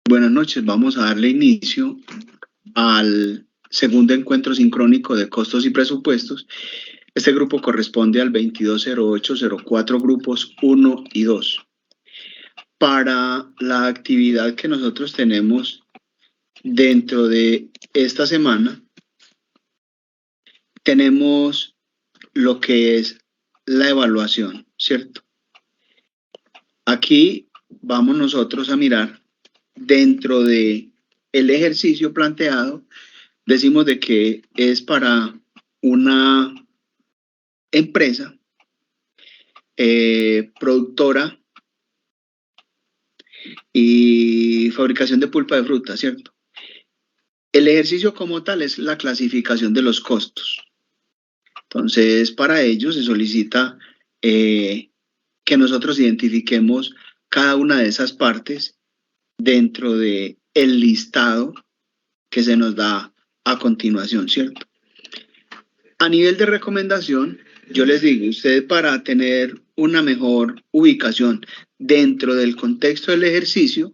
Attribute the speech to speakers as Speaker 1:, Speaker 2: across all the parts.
Speaker 1: Buenas noches, vamos a darle inicio al segundo encuentro sincrónico de costos y presupuestos. Este grupo corresponde al 220804 grupos 1 y 2. Para la actividad que nosotros tenemos dentro de esta semana, tenemos lo que es la evaluación, ¿cierto? Aquí vamos nosotros a mirar dentro de el ejercicio planteado. Decimos de que es para una empresa productora y fabricación de pulpa de fruta, ¿cierto? El ejercicio como tal es la clasificación de los costos. Entonces, para ello se solicita que nosotros identifiquemos cada una de esas partes dentro de el listado que se nos da a continuación, ¿cierto? A nivel de recomendación, yo les digo, usted para tener una mejor ubicación dentro del contexto del ejercicio,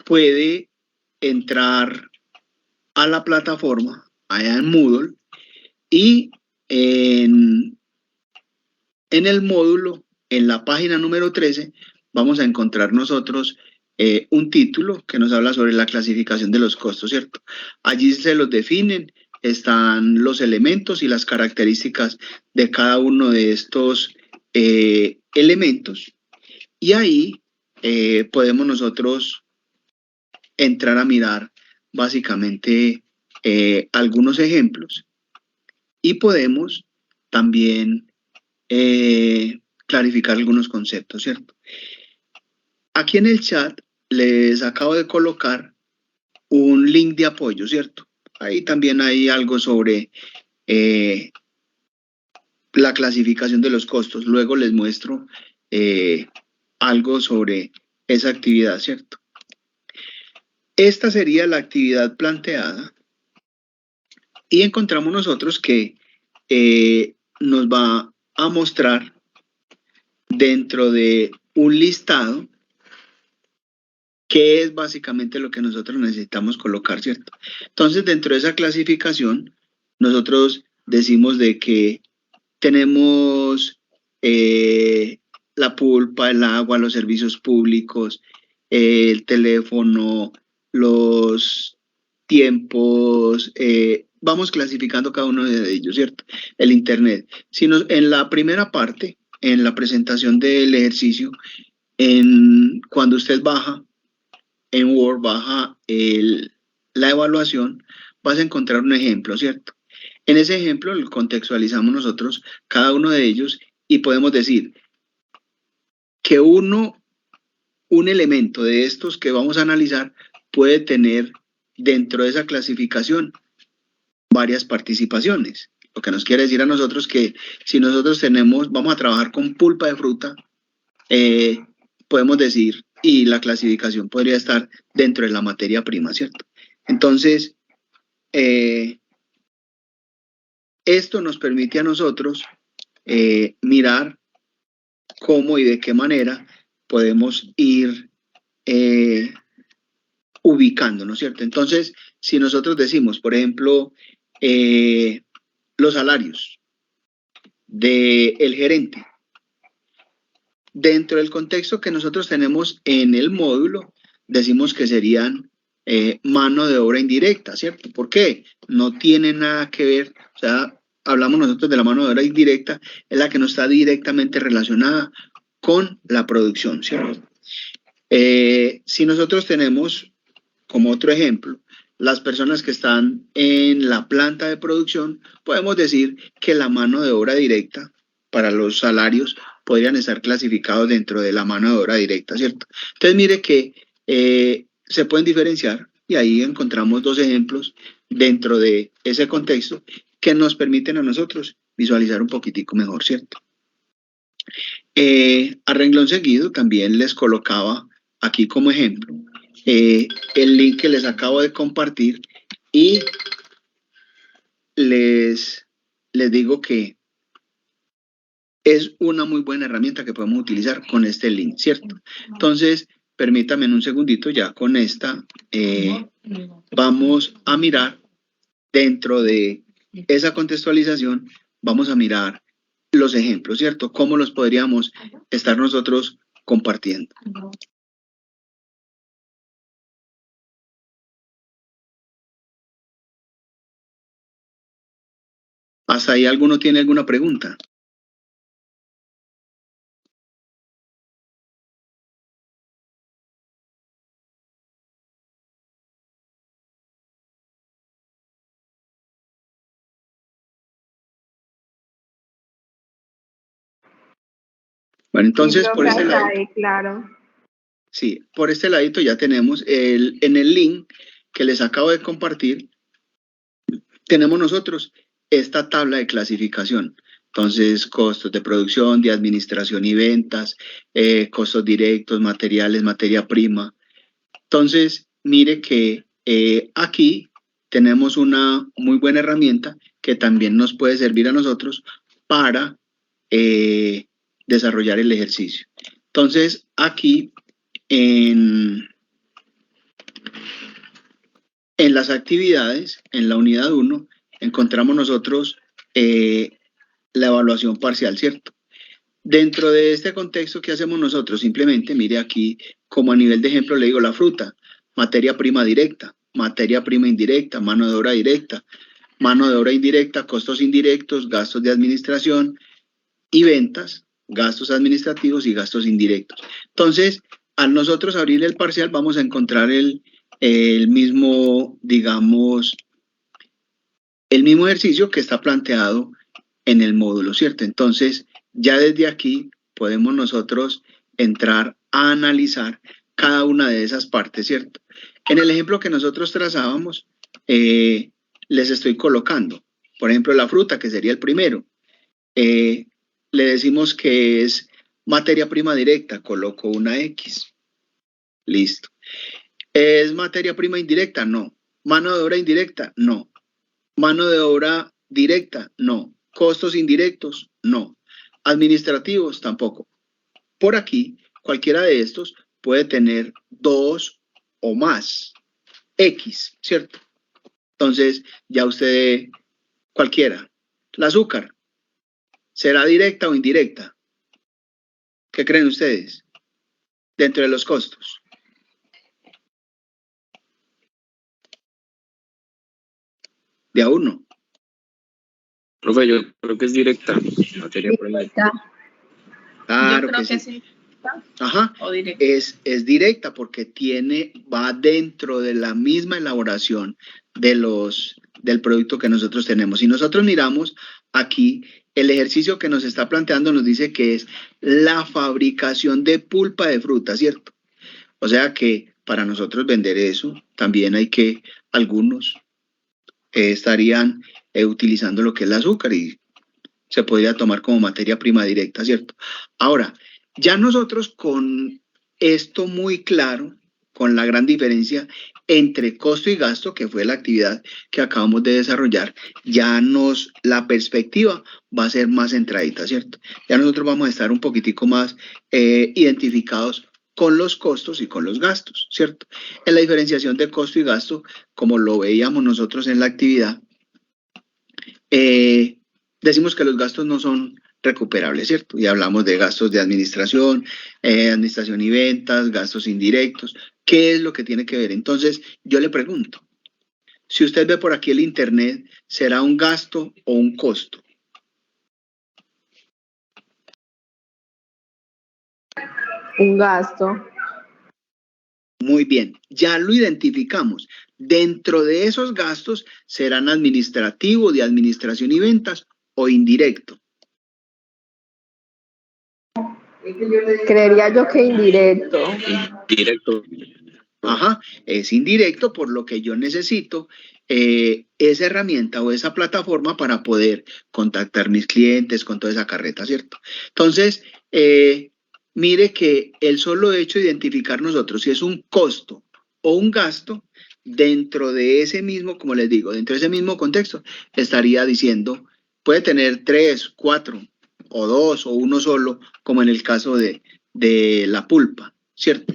Speaker 1: puede entrar a la plataforma, allá en Moodle, y en el módulo, en la página número 13, vamos a encontrar nosotros un título que nos habla sobre la clasificación de los costos, ¿cierto? Allí se los definen, están los elementos y las características de cada uno de estos elementos, y ahí podemos nosotros entrar a mirar básicamente algunos ejemplos, y podemos también clarificar algunos conceptos, ¿cierto? Aquí en el chat les acabo de colocar un link de apoyo, ¿cierto? Ahí también hay algo sobre la clasificación de los costos. Luego les muestro algo sobre esa actividad, ¿cierto? Esta sería la actividad planteada, y encontramos nosotros que nos va a mostrar dentro de un listado qué es básicamente lo que nosotros necesitamos colocar, ¿cierto? Entonces, dentro de esa clasificación, nosotros decimos de que tenemos la pulpa, el agua, los servicios públicos, el teléfono, los tiempos, vamos clasificando cada uno de ellos, ¿cierto? El internet. En la primera parte, en la presentación del ejercicio, cuando usted baja en Word, baja la evaluación, vas a encontrar un ejemplo, ¿cierto? En ese ejemplo lo contextualizamos nosotros cada uno de ellos, y podemos decir que un elemento de estos que vamos a analizar puede tener dentro de esa clasificación varias participaciones. Lo que nos quiere decir a nosotros que si nosotros vamos a trabajar con pulpa de fruta, podemos decir, y la clasificación podría estar dentro de la materia prima, ¿cierto? Entonces, esto nos permite a nosotros mirar cómo y de qué manera podemos ir ubicándonos, ¿cierto? Entonces, si nosotros decimos, por ejemplo, los salarios del gerente, dentro del contexto que nosotros tenemos en el módulo, decimos que serían mano de obra indirecta, ¿cierto? ¿Por qué? No tiene nada que ver, o sea, hablamos nosotros de la mano de obra indirecta, es la que no está directamente relacionada con la producción, ¿cierto? Si nosotros tenemos, como otro ejemplo, las personas que están en la planta de producción, podemos decir que la mano de obra directa para los salarios podrían estar clasificados dentro de la mano de obra directa, ¿cierto? Entonces mire que se pueden diferenciar, y ahí encontramos dos ejemplos dentro de ese contexto que nos permiten a nosotros visualizar un poquitico mejor, ¿cierto? A renglón seguido también les colocaba aquí como ejemplo el link que les acabo de compartir, y les digo que es una muy buena herramienta que podemos utilizar con este link, ¿cierto? Entonces, permítame en un segundito, ya con esta vamos a mirar dentro de esa contextualización, vamos a mirar los ejemplos, ¿cierto? ¿Cómo los podríamos estar nosotros compartiendo? ¿Hasta ahí alguno tiene alguna pregunta? Bueno, entonces por este lado,
Speaker 2: claro.
Speaker 1: sí, por este ladito ya tenemos en el link que les acabo de compartir, tenemos nosotros esta tabla de clasificación. Entonces, costos de producción, de administración y ventas, costos directos, materiales, materia prima. Entonces, mire que aquí tenemos una muy buena herramienta que también nos puede servir a nosotros para desarrollar el ejercicio. Entonces, aquí en las actividades, en la unidad 1, encontramos nosotros la evaluación parcial, ¿cierto? Dentro de este contexto, ¿qué hacemos nosotros? Simplemente, mire aquí, como a nivel de ejemplo le digo, la fruta, materia prima directa, materia prima indirecta, mano de obra directa, mano de obra indirecta, costos indirectos, gastos de administración y ventas, gastos administrativos y gastos indirectos. Entonces, al nosotros abrir el parcial, vamos a encontrar el mismo, digamos, el mismo ejercicio que está planteado en el módulo, ¿cierto? Entonces, ya desde aquí podemos nosotros entrar a analizar cada una de esas partes, ¿cierto? En el ejemplo que nosotros trazábamos, les estoy colocando, por ejemplo, la fruta, que sería el primero. Le decimos que es materia prima directa, coloco una X. Listo. ¿Es materia prima indirecta? No. ¿Mano de obra indirecta? No. ¿Mano de obra directa? No. ¿Costos indirectos? No. ¿Administrativos? Tampoco. Por aquí, cualquiera de estos puede tener 2 o más X, ¿cierto? Entonces, ya usted, cualquiera. ¿El azúcar será directa o indirecta? ¿Qué creen ustedes? Dentro de los costos. De a uno.
Speaker 3: Profe, yo creo que es directa. Materia prima.
Speaker 1: Claro
Speaker 2: Yo creo
Speaker 1: que
Speaker 2: sí.
Speaker 1: sí. Ajá.
Speaker 2: O directa.
Speaker 1: Es directa porque va dentro de la misma elaboración del producto que nosotros tenemos. Si nosotros miramos aquí, el ejercicio que nos está planteando nos dice que es la fabricación de pulpa de fruta, ¿cierto? O sea que para nosotros vender eso, también hay que, algunos estarían utilizando lo que es el azúcar y se podría tomar como materia prima directa, ¿cierto? Ahora, ya nosotros con esto muy claro, con la gran diferencia entre costo y gasto, que fue la actividad que acabamos de desarrollar, ya la perspectiva va a ser más centradita, ¿cierto? Ya nosotros vamos a estar un poquitico más identificados con los costos y con los gastos, ¿cierto? En la diferenciación de costo y gasto, como lo veíamos nosotros en la actividad, decimos que los gastos no son recuperables, ¿cierto? Y hablamos de gastos de administración, administración y ventas, gastos indirectos. ¿Qué es lo que tiene que ver? Entonces, yo le pregunto, si usted ve por aquí el internet, ¿será un gasto o un costo?
Speaker 2: Un gasto.
Speaker 1: Muy bien, ya lo identificamos. Dentro de esos gastos, ¿serán administrativos, de administración y ventas o indirecto?
Speaker 2: Creería yo que indirecto.
Speaker 3: Directo.
Speaker 1: Ajá, es indirecto, por lo que yo necesito esa herramienta o esa plataforma para poder contactar mis clientes con toda esa carreta, ¿cierto? Entonces, mire que el solo hecho de identificar nosotros si es un costo o un gasto, dentro de ese mismo, como les digo, dentro de ese mismo contexto, estaría diciendo, puede tener 3, 4 o 2 o uno solo, como en el caso de la pulpa, ¿cierto?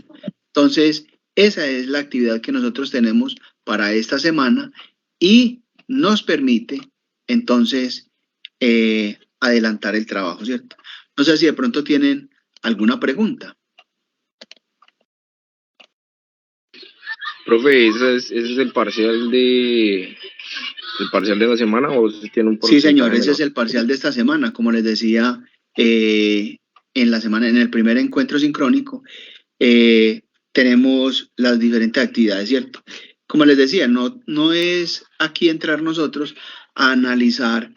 Speaker 1: Entonces, esa es la actividad que nosotros tenemos para esta semana y nos permite, entonces, adelantar el trabajo, ¿cierto? No sé si de pronto tienen alguna pregunta.
Speaker 3: Profe, ¿ese es el parcial de la semana o si tiene un
Speaker 1: Sí, señor,
Speaker 3: porcentaje
Speaker 1: ese
Speaker 3: menor?
Speaker 1: es el parcial de esta semana. Como les decía, en la semana, en el primer encuentro sincrónico, tenemos las diferentes actividades, ¿cierto? Como les decía, no es aquí entrar nosotros a analizar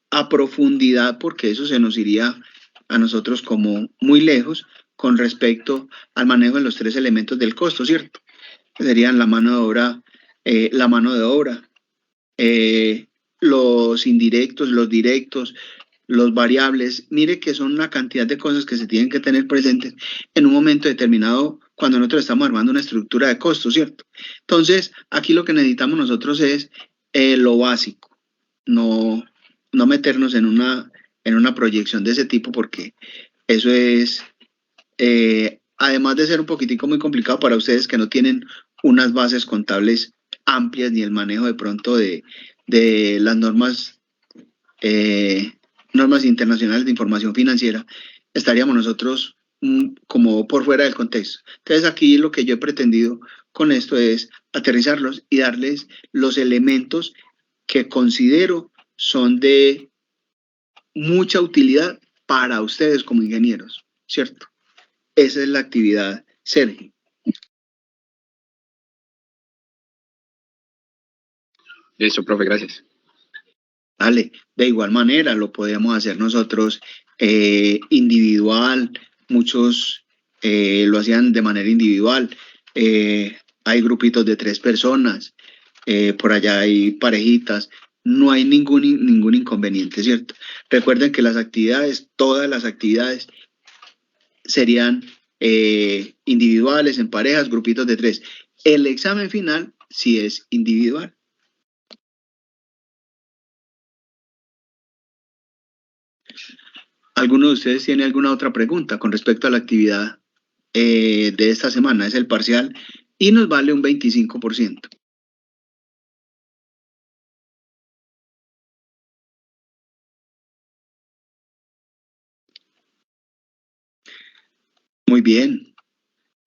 Speaker 1: a profundidad, porque eso se nos iría a nosotros como muy lejos con respecto al manejo de los tres elementos del costo, ¿cierto? Que serían la mano de obra, los indirectos, los directos, los variables. Mire que son una cantidad de cosas que se tienen que tener presentes en un momento determinado cuando nosotros estamos armando una estructura de costos, ¿cierto? Entonces, aquí lo que necesitamos nosotros es lo básico, no meternos en una proyección de ese tipo, porque eso es, además de ser un poquitico muy complicado para ustedes que no tienen unas bases contables amplias ni el manejo de pronto de las normas internacionales de información financiera, estaríamos nosotros como por fuera del contexto. Entonces aquí lo que yo he pretendido con esto es aterrizarlos y darles los elementos que considero son de mucha utilidad para ustedes como ingenieros, ¿cierto? Esa es la actividad, Sergio.
Speaker 3: Listo, profe, gracias.
Speaker 1: Vale, de igual manera lo podemos hacer nosotros individual, muchos lo hacían de manera individual, hay grupitos de 3 personas, por allá hay parejitas, no hay ningún inconveniente, ¿cierto? Recuerden que las actividades, todas las actividades serían individuales, en parejas, grupitos de 3. El examen final sí es individual. ¿Alguno de ustedes tiene alguna otra pregunta con respecto a la actividad de esta semana? Es el parcial y nos vale un 25%. Muy bien.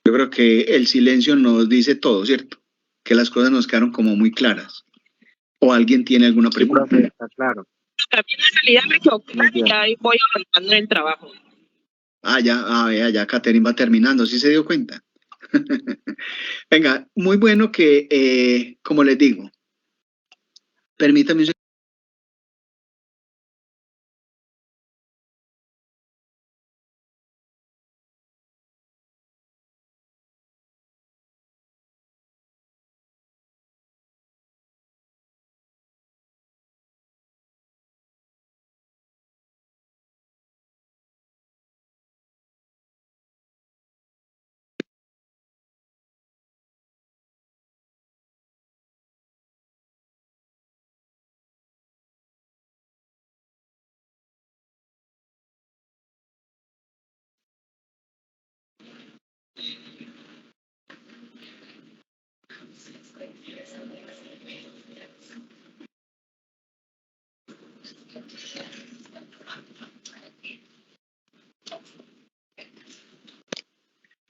Speaker 1: Yo creo que el silencio nos dice todo, ¿cierto? Que las cosas nos quedaron como muy claras. ¿O alguien tiene alguna
Speaker 3: Sí,
Speaker 1: pregunta?
Speaker 3: profe, está claro.
Speaker 4: También en realidad me equivoqué
Speaker 3: Muy
Speaker 4: y
Speaker 3: bien.
Speaker 4: ya voy avanzando en el trabajo.
Speaker 1: Ya Catherine va terminando, ¿sí se dio cuenta? Venga, muy bueno que, como les digo, permítame un segundo.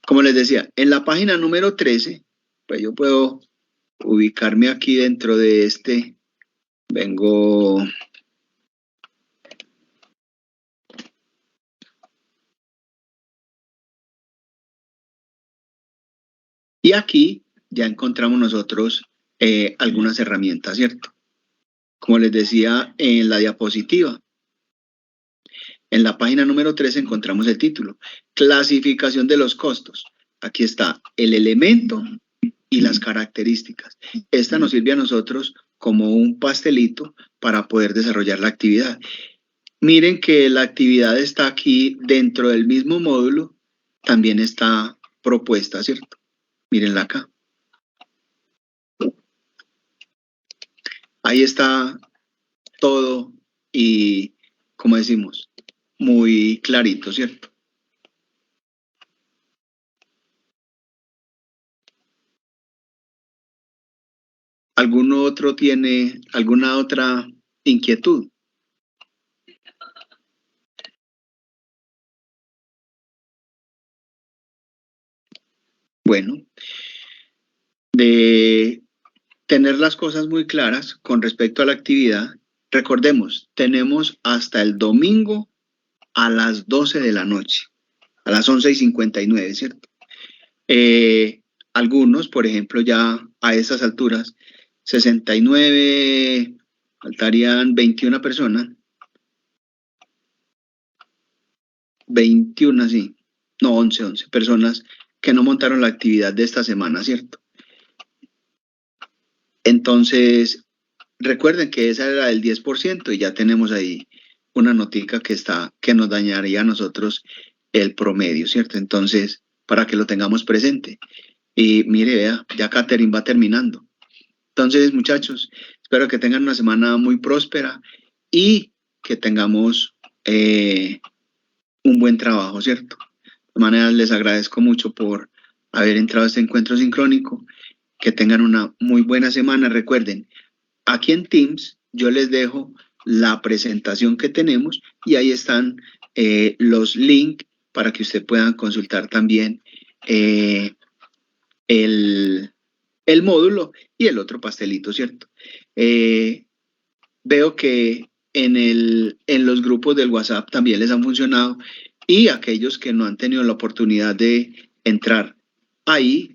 Speaker 1: Como les decía, en la página número 13, pues yo puedo ubicarme aquí dentro de este. Vengo. Y aquí ya encontramos nosotros algunas herramientas, ¿cierto? Como les decía en la diapositiva, en la página número 3 encontramos el título, clasificación de los costos. Aquí está el elemento y las características. Esta nos sirve a nosotros como un pastelito para poder desarrollar la actividad. Miren que la actividad está aquí dentro del mismo módulo, también está propuesta, ¿cierto? Mírenla acá. Ahí está todo y, como decimos, muy clarito, ¿cierto? ¿Alguno otro tiene alguna otra inquietud? Bueno, de tener las cosas muy claras con respecto a la actividad, recordemos, tenemos hasta el domingo a las 12 de la noche, a las 11:59, ¿cierto? Algunos, por ejemplo, ya a esas alturas, 69, faltarían 21 personas, 21, sí, no, 11 personas que no montaron la actividad de esta semana, ¿cierto? Entonces, recuerden que esa era el 10% y ya tenemos ahí una notica que nos dañaría a nosotros el promedio, ¿cierto? Entonces, para que lo tengamos presente. Y mire, vea, ya Catherine va terminando. Entonces, muchachos, espero que tengan una semana muy próspera y que tengamos un buen trabajo, ¿cierto? De manera, les agradezco mucho por haber entrado a este encuentro sincrónico. Que tengan una muy buena semana. Recuerden, aquí en Teams yo les dejo la presentación que tenemos y ahí están los links para que ustedes puedan consultar también el módulo y el otro pastelito, ¿cierto? Veo que en los grupos del WhatsApp también les han funcionado y aquellos que no han tenido la oportunidad de entrar ahí,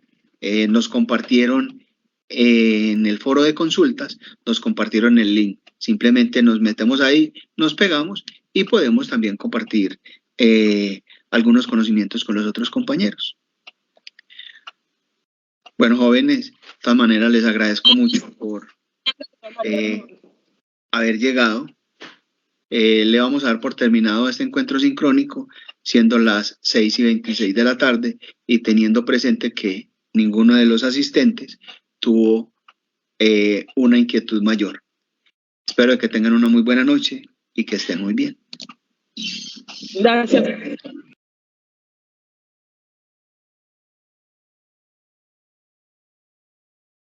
Speaker 1: nos compartieron en el foro de consultas, nos compartieron el link. Simplemente nos metemos ahí, nos pegamos y podemos también compartir algunos conocimientos con los otros compañeros. Bueno, jóvenes, de todas maneras les agradezco mucho por haber llegado. Le vamos a dar por terminado este encuentro sincrónico, siendo las 6:26 de la tarde y teniendo presente que ninguno de los asistentes tuvo una inquietud mayor. Espero que tengan una muy buena noche y que estén muy bien.
Speaker 4: Gracias.